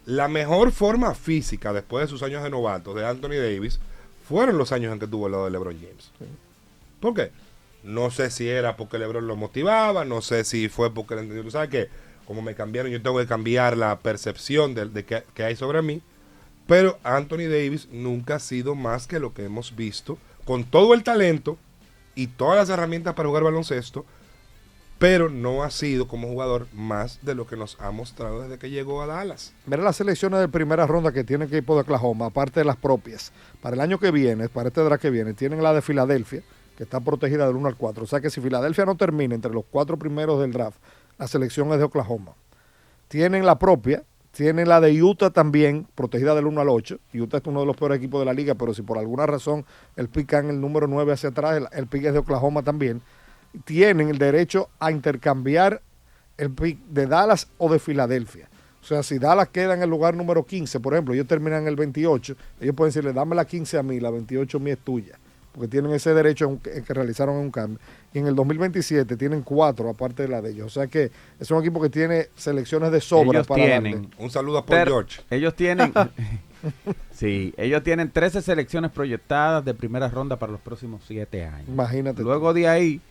La mejor forma física después de sus años de novato de Anthony Davis fueron los años en que tuvo el lado de LeBron James.
Sí.
¿Por qué? No sé si era porque LeBron lo motivaba, no sé si fue porque él entendió, tú sabes que como me cambiaron, yo tengo que cambiar la percepción de que hay sobre mí. Pero Anthony Davis nunca ha sido más que lo que hemos visto, con todo el talento y todas las herramientas para jugar baloncesto, pero no ha sido como jugador más de lo que nos ha mostrado desde que llegó a Dallas.
Mira las selecciones de primera ronda que tiene el equipo de Oklahoma, aparte de las propias. Para el año que viene, para este draft que viene, tienen la de Filadelfia, que está protegida del 1 al 4. O sea que si Filadelfia no termina entre los 4 primeros del draft, la selección es de Oklahoma. Tienen la propia, tienen la de Utah también, protegida del 1 al 8. Utah es uno de los peores equipos de la liga, pero si por alguna razón el pick en el número 9 hacia atrás, el pick es de Oklahoma también. Tienen el derecho a intercambiar el pick de Dallas o de Filadelfia. O sea, si Dallas queda en el lugar número 15, por ejemplo, ellos terminan en el 28, ellos pueden decirle, dame la 15 a mí, la 28 mía es tuya. Porque tienen ese derecho que realizaron un cambio. Y en el 2027 tienen 4 aparte de la de ellos. O sea que es un equipo que tiene selecciones de sobra
Ellos
para
tienen
darle.
Un saludo a Paul George.
Ellos tienen sí, ellos tienen 13 selecciones proyectadas de primera ronda para los próximos 7 años.
Imagínate.
Luego de ahí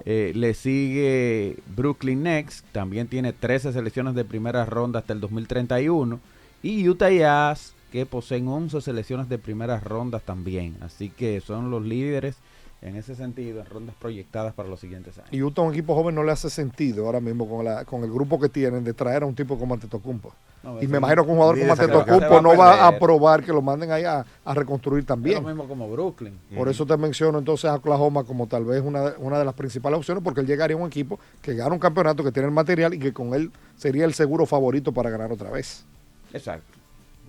le sigue Brooklyn Nets, también tiene 13 selecciones de primera ronda hasta el 2031. Y Utah Jazz, que poseen 11 selecciones de primeras rondas también. Así que son los líderes en ese sentido, en rondas proyectadas para los siguientes años.
Y Utah, un equipo joven, no le hace sentido ahora mismo con el grupo que tienen de traer a un tipo como Antetokounmpo.
No,
Y me imagino que un jugador
ni
como
de sacar.
Antetokounmpo no
Se va
va
a
a
perder.
probar que lo manden ahí a reconstruir
Es
también.
lo mismo como Brooklyn.
Por eso te menciono entonces a Oklahoma como tal vez una de las principales opciones, porque él llegaría a un equipo que gana un campeonato, que tiene el material y que con él sería el seguro favorito para ganar otra vez.
Exacto.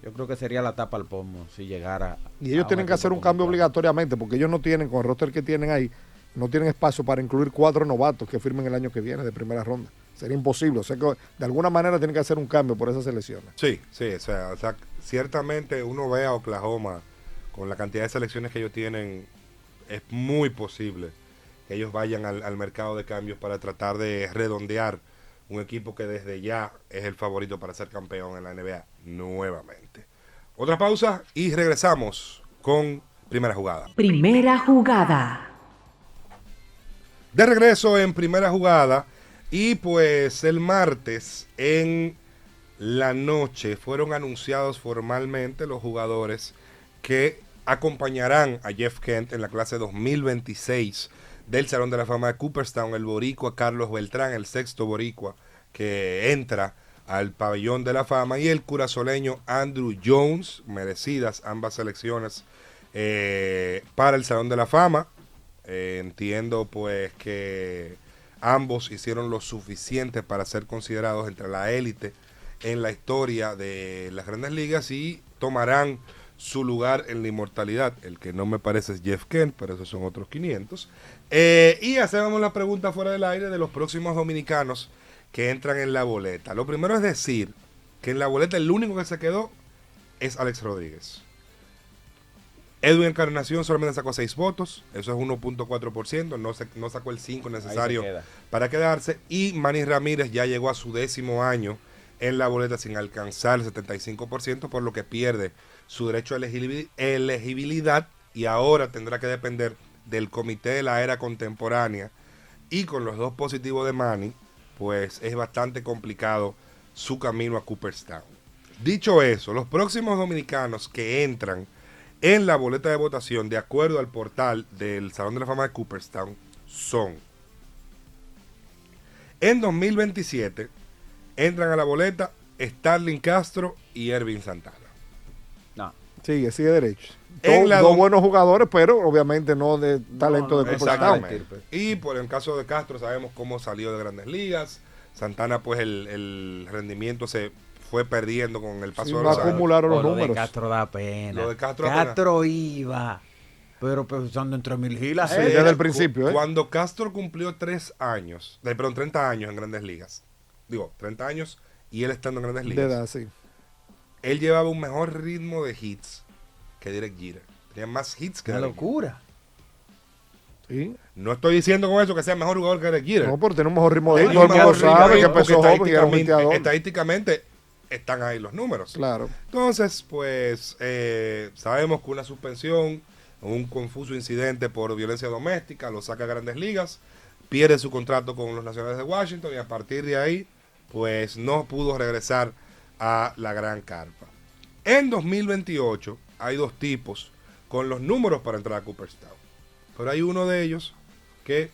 Yo creo que sería la tapa al pomo si llegara.
Y ellos
a
tienen que hacer un
equipo
cambio
como
obligatoriamente, porque ellos no tienen, con el roster que tienen ahí, no tienen espacio para incluir 4 novatos que firmen el año que viene de primera ronda. Sería imposible. O sea que de alguna manera tienen que hacer un cambio por esas selecciones.
Sí, sí, o sea, ciertamente uno ve a Oklahoma con la cantidad de selecciones que ellos tienen, es muy posible que ellos vayan al mercado de cambios para tratar de redondear un equipo que desde ya es el favorito para ser campeón en la NBA nuevamente. Otra pausa y regresamos con primera jugada.
Primera jugada.
De regreso en primera jugada y pues el martes en la noche fueron anunciados formalmente los jugadores que acompañarán a Jeff Kent en la clase 2026 del Salón de la Fama de Cooperstown, el boricua Carlos Beltrán, el sexto boricua que entra al pabellón de la fama, y el curazoleño Andrew Jones, merecidas ambas selecciones para el Salón de la Fama. Entiendo pues que ambos hicieron lo suficiente para ser considerados entre la élite en la historia de las grandes ligas y tomarán su lugar en la inmortalidad. El que no me parece es Jeff Kent, pero esos son otros 500. Y hacemos la pregunta fuera del aire de los próximos dominicanos que entran en la boleta. Lo primero es decir que en la boleta el único que se quedó es Alex Rodríguez. Edwin Encarnación solamente sacó 6 votos, eso es 1.4%, no sacó el 5 necesario para quedarse. Y Manny Ramírez ya llegó a su 10º año en la boleta sin alcanzar el 75%, por lo que pierde su derecho a elegibilidad y ahora tendrá que depender del comité de la era contemporánea. Y con los 2 positivos de Manny, pues es bastante complicado su camino a Cooperstown. Dicho eso, los próximos dominicanos que entran en la boleta de votación, de acuerdo al portal del Salón de la Fama de Cooperstown, son: en 2027 entran a la boleta Starling Castro y Ervin Santana.
No.
Sigue derecho.
En la
Dos
dom-
buenos jugadores, pero obviamente no de talento de Cooperstown.
Exactamente. Y por el caso de Castro sabemos cómo salió de Grandes Ligas. Santana, pues el rendimiento se fue perdiendo con el paso
Sí,
de
no
los años.
acumularon los
Lo de
números.
Castro da pena.
Lo de Castro da
Castro iba, pero pensando entre mil gilas.
Sí, desde el principio, ¿eh?
Cuando Castro cumplió 30 años en Grandes Ligas, 30 años y él estando en Grandes
De
Ligas,
edad, sí.
él llevaba un mejor ritmo de hits que Derek Jeter. Tenía más hits que
Una
Derek Jeter.
locura.
Sí.
No estoy diciendo con eso que sea el mejor jugador que requiere.
No, pero tiene un mejor ritmo de
Tiene
todo el
un
mundo
mejor ritmo
sabe
de
que
porque
empezó joven y era un bateador.
estadísticamente están ahí los números.
Claro.
Entonces, pues, sabemos que una suspensión, un confuso incidente por violencia doméstica, lo saca a Grandes Ligas, pierde su contrato con los Nacionales de Washington y a partir de ahí, pues, no pudo regresar a la gran carpa. En 2028 hay dos tipos con los números para entrar a Cooperstown. Pero hay uno de ellos que,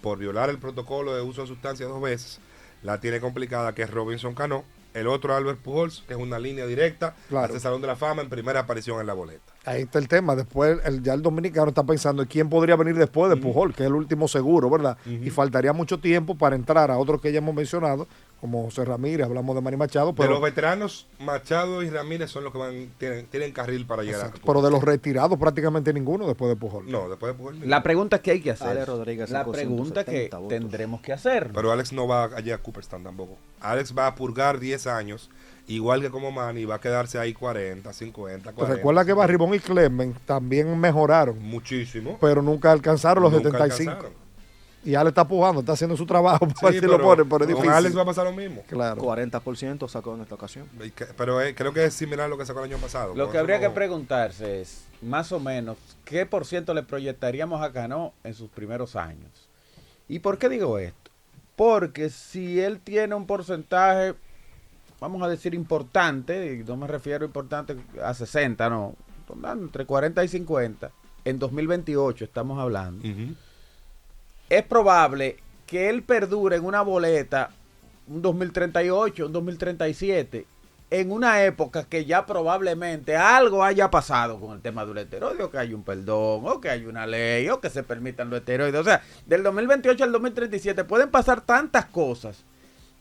por violar el protocolo de uso de sustancias 2 veces, la tiene complicada, que es Robinson Cano. El otro, Albert Pujols, que es una línea directa hacia el Salón de la Fama en primera aparición en la boleta.
Ahí está el tema. Después, ya el dominicano está pensando en quién podría venir después de Pujol, que es el último seguro, ¿verdad? Y faltaría mucho tiempo para entrar a otros que ya hemos mencionado, como José Ramírez, hablamos de Manny Machado. Pero
de los veteranos, Machado y Ramírez son los que tienen carril para llegar a
pero de los retirados, prácticamente ninguno después de Pujol.
No, después de Pujol.
La pregunta que hay que hacer.
Alex Rodríguez,
La pregunta que tendremos que hacer.
Pero Alex no va allá a Cooperstown tampoco. Alex va a purgar 10 años, igual que como Manny, va a quedarse ahí 40, 50, 40.
Recuerda que Barribón y Clemen también mejoraron,
muchísimo,
pero nunca alcanzaron los
Nunca
75.
alcanzaron.
Y Alex está pujando, está haciendo su trabajo.
Sí,
Para ver si lo pone, pero es
con
difícil.
Alex va a pasar lo mismo.
Claro.
40% sacó en esta ocasión.
Pero creo que es similar a lo que sacó el año pasado.
Lo
Con
que
eso
habría
no-
que preguntarse es, más o menos, ¿qué por ciento le proyectaríamos a Cano en sus primeros años? ¿Y por qué digo esto? Porque si él tiene un porcentaje, vamos a decir importante, y no me refiero importante a 60, no, entre 40 y 50, en 2028 estamos hablando,
Ujú.
es probable que él perdure en una boleta un 2038, un 2037, en una época que ya probablemente algo haya pasado con el tema del esteroide, o que hay un perdón, o que hay una ley, o que se permitan los esteroides. O sea, del 2028 al 2037 pueden pasar tantas cosas,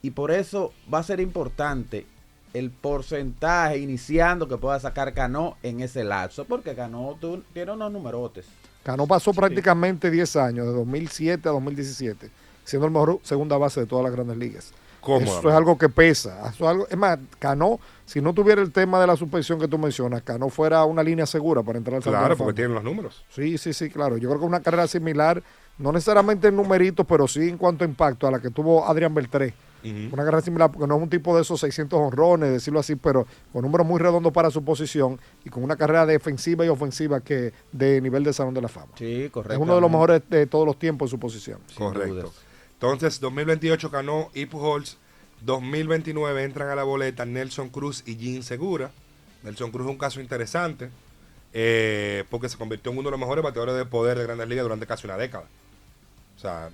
y por eso va a ser importante el porcentaje iniciando que pueda sacar Cano en ese lapso, porque Cano tiene unos numerotes.
Cano pasó prácticamente 10 años, de 2007 a 2017, siendo el mejor segunda base de todas las grandes ligas.
Cómodamente.
Eso es algo que pesa. Eso es, algo, es más, Cano, si no tuviera el tema de la suspensión que tú mencionas, Cano fuera una línea segura para entrar al Salón de
Claro,
la Fama.
porque tienen los números.
Sí, claro. Yo creo que una carrera similar, no necesariamente en numeritos, pero sí en cuanto a impacto, a la que tuvo Adrián Beltré.
Ujú.
Una carrera similar, porque no es un tipo de esos 600 honrones, decirlo así, pero con números muy redondos para su posición y con una carrera defensiva y ofensiva que de nivel de Salón de la Fama.
Sí, correcto.
Es uno de los mejores de todos los tiempos en su posición.
Correcto.
dudas.
Entonces, 2028 Cano y Pujols. 2029 entran a la boleta Nelson Cruz y Jean Segura. Nelson Cruz es un caso interesante porque se convirtió en uno de los mejores bateadores de poder de Grandes Ligas durante casi una década. O sea,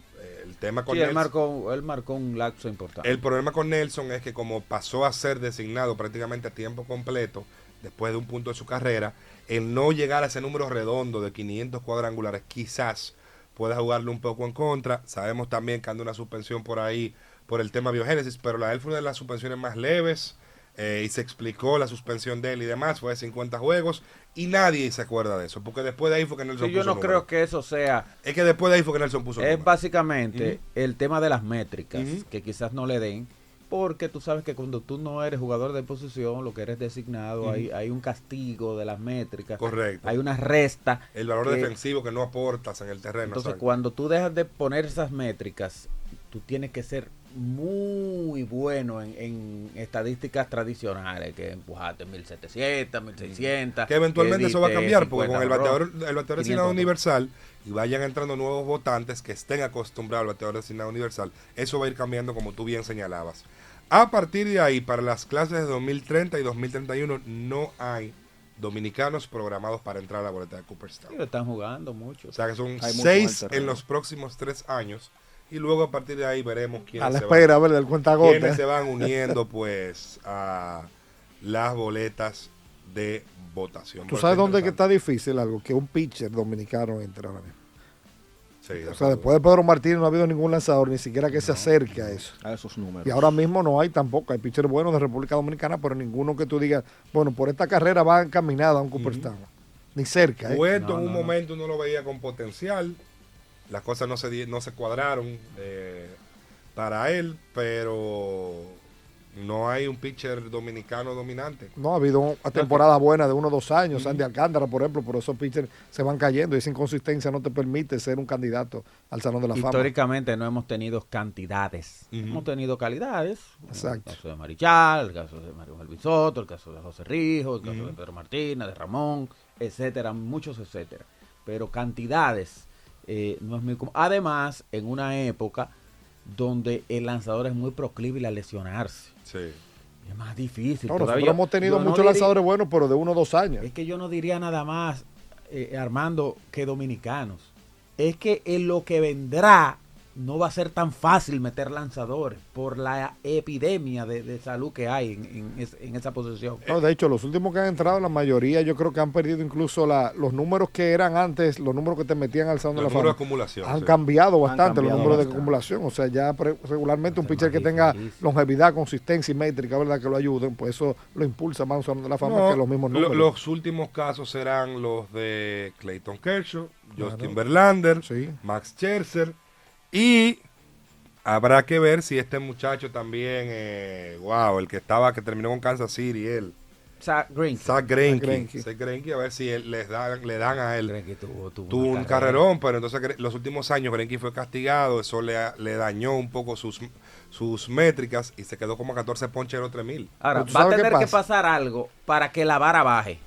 el tema con
Sí, él
Nelson,
marcó un lapso importante.
el problema con Nelson es que como pasó a ser designado prácticamente a tiempo completo después de un punto de su carrera, el no llegar a ese número redondo de 500 cuadrangulares quizás pueda jugarle un poco en contra. Sabemos también que anda una suspensión por ahí por el tema biogénesis, pero la de él fue una de las suspensiones más leves y se explicó la suspensión de él y demás, fue de 50 juegos y nadie se acuerda de eso, porque después de ahí fue que Nelson
Sí, yo
puso
no
número.
creo que eso sea.
Es que después de ahí fue que Nelson puso
Es
número.
básicamente el tema de las métricas,
Ujú.
que quizás no le den, porque tú sabes que cuando tú no eres jugador de posición, lo que eres designado,
Ujú.
hay un castigo de las métricas.
Correcto.
Hay una resta.
El valor
que-
defensivo que no aportas en el terreno.
Entonces,
exacto.
cuando tú dejas de poner esas métricas, tú tienes que ser muy bueno en estadísticas tradicionales, que empujaste 1700, 1600.
Que eventualmente eso va a
diste
cambiar, porque
50
con el bateador designado
500.
universal y vayan entrando nuevos votantes que estén acostumbrados al bateador designado universal, eso va a ir cambiando como tú bien señalabas. A partir de ahí, para las clases de 2030 y 2031, no hay dominicanos programados para entrar a la boleta de Cooperstown.
Sí, lo están jugando mucho.
O sea que son
Hay mucho
6
mal terreno.
en los próximos 3 años y luego a partir de ahí veremos
A
quiénes
la
se
espera,
van,
¿verdad? El cuentagotas.
quiénes se van uniendo pues a las boletas de votación.
¿Tú
Por
sabes
eso
dónde es que
interesante.
está difícil algo? Que un pitcher dominicano entre ahora mismo.
Sí, de
O sea,
acuerdo.
después de Pedro Martínez no ha habido ningún lanzador, ni siquiera que se acerque a eso.
A esos números.
Y ahora mismo no hay tampoco. Hay pitchers buenos de República Dominicana, pero ninguno que tú digas, bueno, por esta carrera va encaminada a un Cooperstown. Ni cerca, ¿eh?
Cueto
No,
en un
no, no.
momento uno lo veía con potencial, las cosas no se cuadraron para él, pero No hay un pitcher dominicano dominante.
No, ha habido una temporada buena de 1 o 2 años, Sandy Alcántara, por ejemplo, por esos pitchers se van cayendo y esa inconsistencia no te permite ser un candidato al Salón de la Fama.
Históricamente no hemos tenido cantidades,
Ujú.
hemos tenido calidades.
Exacto.
El caso de Marichal, el caso de Mario Melvin Soto, el caso de José Rijo, el caso de Pedro Martínez, de Ramón, etcétera, muchos etcétera. Pero cantidades no es muy común. Además, en una época donde el lanzador es muy proclive a lesionarse.
Sí.
Es más difícil.
No, nosotros
todavía.
hemos tenido
Yo no
muchos
diría-
lanzadores buenos, pero de 1 o 2 años.
Es que yo no diría nada más, Armando, que dominicanos. Es que en lo que vendrá no va a ser tan fácil meter lanzadores por la epidemia de salud que hay en esa posición.
No, de hecho, los últimos que han entrado, la mayoría yo creo que han perdido incluso los números que eran antes, los números que te metían al Salón de la
Los números de
Fama.
acumulación.
Han
sí.
cambiado bastante
cambiado
los números de
bastante.
acumulación. O sea, ya regularmente un
Va a ser
pitcher
más
que tenga
difícil.
longevidad, consistencia y métrica, ¿verdad? Que lo ayuden, pues eso lo impulsa más a un Salón de la Fama
No,
que los mismos números.
los últimos casos serán los de Clayton Kershaw, Justin
Claro.
Verlander,
Sí.
Max Scherzer, y habrá que ver si este muchacho también, el que terminó con Kansas City,
Zach Greinke.
Zach Greinke.
Greinke.
Zach Greinke, a ver si le dan a él.
Greinke tuvo
Tuvo
una
un
carrera.
carrerón, pero entonces los últimos años Greinke fue castigado, eso le dañó un poco sus métricas y se quedó como a 14 ponches en los 3000.
Ahora,
Pero tú
va a
sabes qué
tener que
pasa.
pasar algo para que la vara baje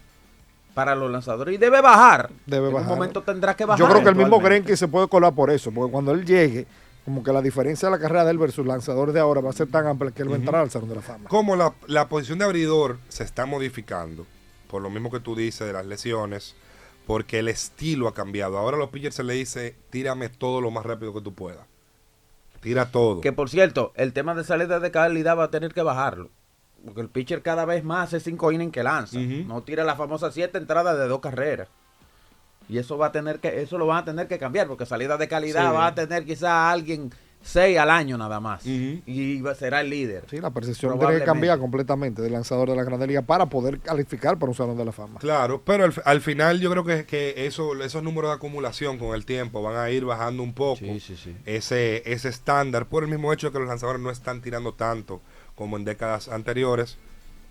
para los lanzadores. Y debe bajar.
Debe
en
bajar.
un momento tendrá que bajar.
Yo creo que el mismo
eventualmente.
Greinke se puede colar por eso, porque cuando él llegue, como que la diferencia de la carrera de él versus lanzadores de ahora va a ser tan amplia que él va a entrar al Salón de la Fama.
Como la posición de abridor se está modificando, por lo mismo que tú dices de las lesiones, porque el estilo ha cambiado. Ahora a los pitchers se le dice, tírame todo lo más rápido que tú puedas. Tira todo.
Que por cierto, el tema de salida de calidad va a tener que bajarlo. Porque el pitcher cada vez más hace 5 innings que lanza.
Ujú.
No tira la famosa 7 entradas de 2 carreras. Y eso lo van a tener que cambiar, porque salida de calidad
Sí.
va a tener quizá alguien 6 al año nada más.
Ujú.
Y será el líder.
Sí, la percepción tiene que
Probablemente.
cambiar completamente del lanzador de la Grande Liga para poder calificar para un Salón de la Fama.
Claro, pero al final yo creo que esos números de acumulación con el tiempo van a ir bajando un poco
sí.
ese estándar por el mismo hecho de que los lanzadores no están tirando tanto como en décadas anteriores.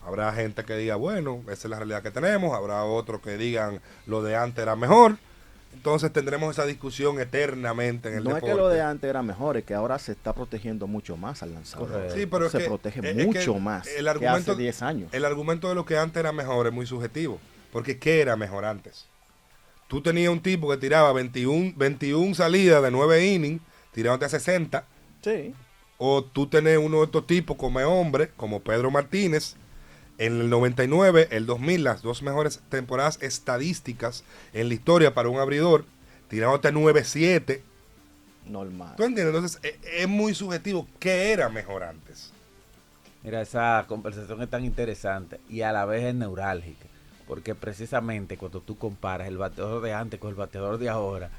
Habrá gente que diga, bueno, esa es la realidad que tenemos, habrá otros que digan lo de antes era mejor. Entonces tendremos esa discusión eternamente en el
No
deporte.
es que lo de antes era mejor, es que ahora se está protegiendo mucho más al lanzador.
Correcto.
Sí, pero es
se
que-
protege
es que
mucho más
el
que
argumento-
hace 10 años.
El argumento de lo que antes era mejor es muy subjetivo. Porque ¿qué era mejor antes? Tú tenías un tipo que tiraba 21 salidas de 9 innings, tirándote a 60.
Sí.
O tú tenés uno de estos tipos como hombre, como Pedro Martínez, en el 99, el 2000, las dos mejores temporadas estadísticas en la historia para un abridor, tirándote 9-7.
Normal.
¿Tú entiendes? Entonces, es muy subjetivo. ¿Qué era mejor antes?
Mira, esa conversación es tan interesante y a la vez es neurálgica. Porque precisamente cuando tú comparas el bateador de antes con el bateador de ahora,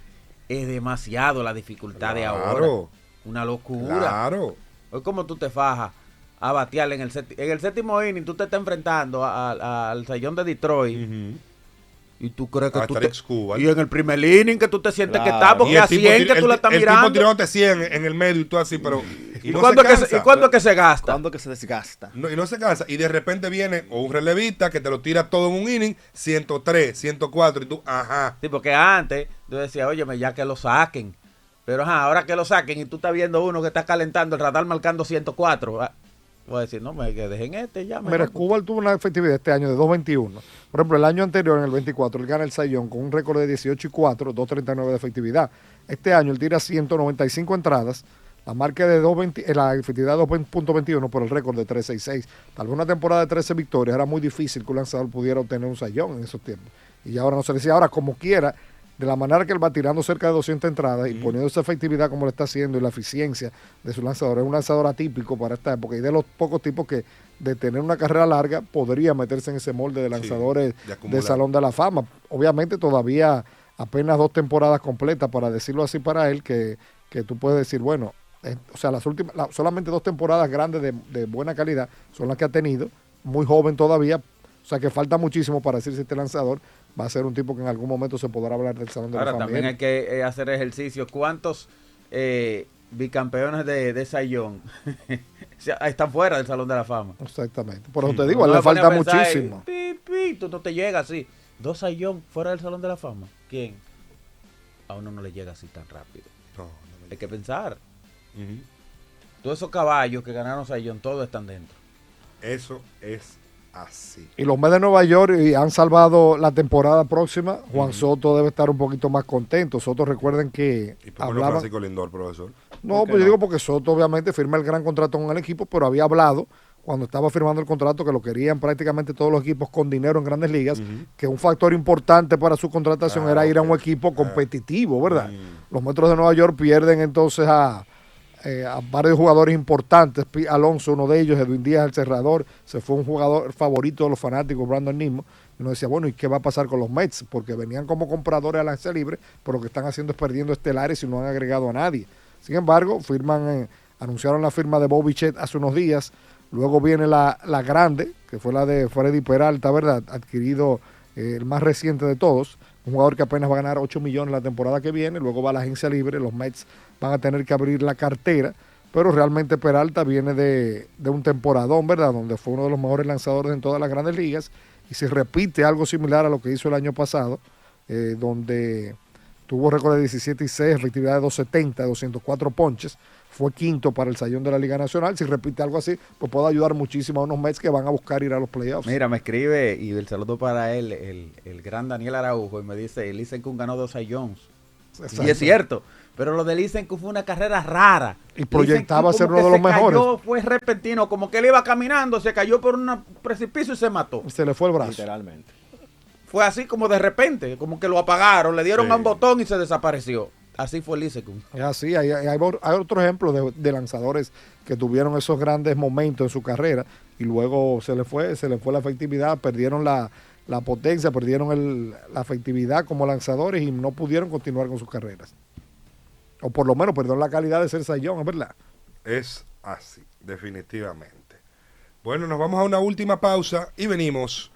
es demasiado la dificultad de ahora.
Claro,
Una locura.
claro.
Es como tú te fajas a batear en el séptimo inning, tú te estás enfrentando al Sayón de Detroit
Ujú.
y tú crees que
A
tú
Alex Cooper.
y en el primer inning que tú te sientes que
Claro.
estás porque
Y el
a
tipo
100 que tú la estás
el tipo
mirando.
tirándote 100 en el medio y tú así, pero...
¿Y
no
cuándo
se
es que
cansa.
¿y cuándo es que se gasta?
¿Cuándo que se desgasta?
Y no se cansa. Y de repente viene o un relevista que te lo tira todo en un inning, 103, 104, y tú, ajá.
Sí, porque antes tú decías, óyeme, ya que lo saquen. Pero ahora que lo saquen y tú estás viendo uno que está calentando, el radar marcando 104. Voy a decir, no, que dejen ya.
Mira,
mejor.
Cuba tuvo una efectividad este año de 2.21. Por ejemplo, el año anterior, en el 24, él gana el Cy Young con un récord de 18-4, 2.39 de efectividad. Este año él tira 195 entradas, la marca de 2.20, la efectividad de 2.21 por el récord de 3.66. Tal vez una temporada de 13 victorias era muy difícil que un lanzador pudiera obtener un Cy Young en esos tiempos. Y ahora no se decía, ahora como quiera, de la manera que él va tirando cerca de 200 entradas y poniendo esa efectividad como lo está haciendo y la eficiencia de su lanzador, es un lanzador atípico para esta época y de los pocos tipos que de tener una carrera larga podría meterse en ese molde de lanzadores
de acumular.
de Salón de la Fama. Obviamente todavía apenas 2 temporadas completas, para decirlo así para él, que tú puedes decir, bueno, o sea, solamente 2 temporadas grandes de buena calidad son las que ha tenido, muy joven todavía, o sea que falta muchísimo para decir si este lanzador va a ser un tipo que en algún momento se podrá hablar del Salón de
Ahora
la Fama.
también hay que hacer ejercicio. ¿Cuántos bicampeones de Cy Young están fuera del Salón de la Fama.
Exactamente. Por eso te digo, le falta muchísimo.
Tú no te llegas así. 2 Cy Young fuera del Salón de la Fama. ¿Quién? A uno no le llega así tan rápido.
No,
Hay que pensar. Todos esos caballos que ganaron Cy Young, todos están dentro.
Eso es así.
Y los Mets de Nueva York han salvado la temporada próxima. Juan Soto debe estar un poquito más contento. Soto, recuerden que
¿Y por qué no Francisco Lindor, profesor?
No, pues yo digo porque Soto obviamente firma el gran contrato con el equipo, pero había hablado cuando estaba firmando el contrato que lo querían prácticamente todos los equipos con dinero en Grandes Ligas, que un factor importante para su contratación era ir a un equipo competitivo, ¿verdad? Los Metros de Nueva York pierden entonces a varios jugadores importantes. Alonso, uno de ellos, Edwin Díaz, el cerrador, se fue un jugador favorito de los fanáticos, Brandon Nismo. Y uno decía, bueno, ¿y qué va a pasar con los Mets? Porque venían como compradores a la agencia libre, pero lo que están haciendo es perdiendo estelares y no han agregado a nadie. Sin embargo, anunciaron la firma de Bobby Chet hace unos días. Luego viene la grande, que fue la de Freddy Peralta, ¿verdad? Adquirido el más reciente de todos. Un jugador que apenas va a ganar 8 millones la temporada que viene. Luego va a la agencia libre. Los Mets van a tener que abrir la cartera. Pero realmente Peralta viene de un temporadón, ¿verdad? Donde fue uno de los mejores lanzadores en todas las Grandes Ligas. Y se repite algo similar a lo que hizo el año pasado, donde tuvo récord de 17-6, efectividad de 270, 204 ponches. Fue quinto para el Sayón de la Liga Nacional. Si repite algo así, pues puede ayudar muchísimo a unos Mets que van a buscar ir a los playoffs.
Mira, me escribe, y el saludo para él, el gran Daniel Araujo, y me dice, Lisenko ganó 2 Cy Youngs. Y es cierto, pero lo de Lisenko fue una carrera rara.
Y proyectaba ser uno de los mejores.
Cayó, fue repentino, como que él iba caminando, se cayó por un precipicio y se mató.
Se le fue el brazo.
Literalmente.
Fue así como de repente, como que lo apagaron, le dieron a un botón y se desapareció. Así fue Lisenko.
Es así, hay otro ejemplo de lanzadores que tuvieron esos grandes momentos en su carrera y luego se le fue la efectividad, perdieron la potencia, perdieron la efectividad como lanzadores y no pudieron continuar con sus carreras. O por lo menos perdieron la calidad de ser Cy Young, ¿es verdad?
Es así, definitivamente. Bueno, nos vamos a una última pausa y venimos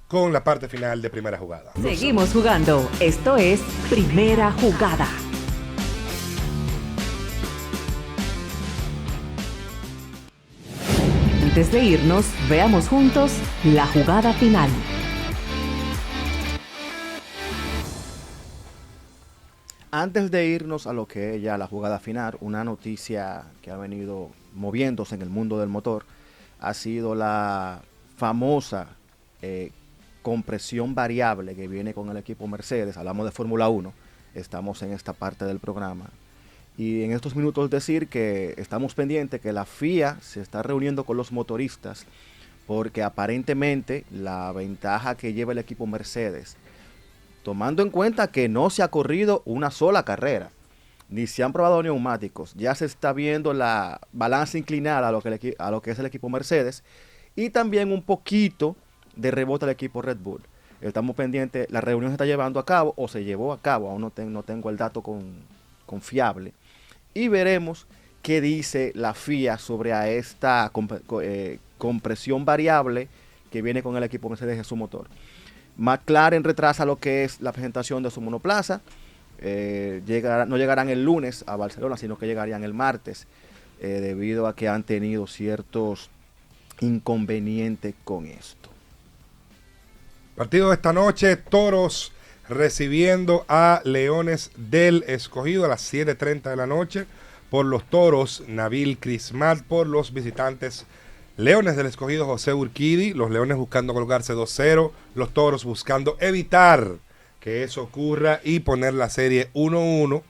con la parte final de Primera Jugada.
Seguimos jugando. Esto es Primera Jugada. Antes de irnos, veamos juntos la jugada final.
Antes de irnos a lo que es ya la jugada final, una noticia que ha venido moviéndose en el mundo del motor ha sido la famosa compresión variable que viene con el equipo Mercedes. Hablamos de Fórmula 1, estamos en esta parte del programa. Y en estos minutos decir que estamos pendientes que la FIA se está reuniendo con los motoristas porque aparentemente la ventaja que lleva el equipo Mercedes, tomando en cuenta que no se ha corrido una sola carrera, ni se han probado neumáticos, ya se está viendo la balanza inclinada a lo que es el equipo Mercedes y también un poquito de rebote al equipo Red Bull. Estamos pendientes, la reunión se está llevando a cabo o se llevó a cabo, aún no tengo el dato confiable. Y veremos qué dice la FIA sobre a esta compresión variable que viene con el equipo Mercedes en su motor. McLaren retrasa lo que es la presentación de su monoplaza. No llegarán el lunes a Barcelona, sino que llegarían el martes, debido a que han tenido ciertos inconvenientes con esto.
Partido de esta noche, Toros recibiendo a Leones del Escogido a las 7:30 de la noche. Por los Toros, Nabil Crismat. Por los visitantes, Leones del Escogido, José Urquidi. Los Leones buscando colocarse 2-0. Los Toros buscando evitar que eso ocurra y poner la serie 1-1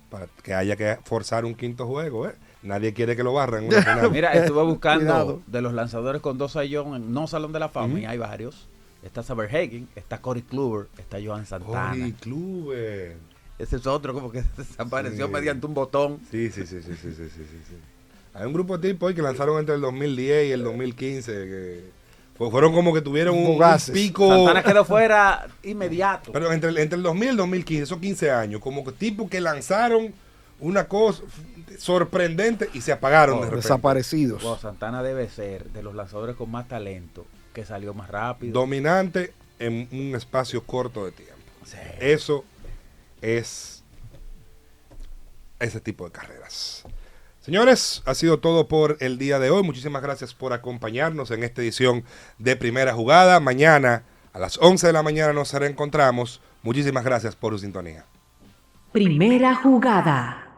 para que haya que forzar un quinto juego. Nadie quiere que lo barran.
Mira, estuve buscando de los lanzadores con 2 Cy Young en no Salón de la Fama y hay varios. Está Saberhagen, está Corey Kluber, está Johan Santana.
Corey Kluber.
Ese es otro como que desapareció mediante un botón.
Sí. Hay un grupo de tipos hoy que lanzaron entre el 2010 y el 2015 que fueron como que tuvieron un pico.
Santana quedó fuera inmediato.
Pero entre el 2000 y el 2015, esos 15 años, como que tipos que lanzaron una cosa sorprendente y se apagaron de repente.
Desaparecidos.
Santana debe ser de los lanzadores con más talento, que salió más rápido.
Dominante en un espacio corto de tiempo.
Sí.
Eso es ese tipo de carreras. Señores, ha sido todo por el día de hoy. Muchísimas gracias por acompañarnos en esta edición de Primera Jugada. Mañana a las 11 de la mañana nos reencontramos. Muchísimas gracias por su sintonía.
Primera Jugada.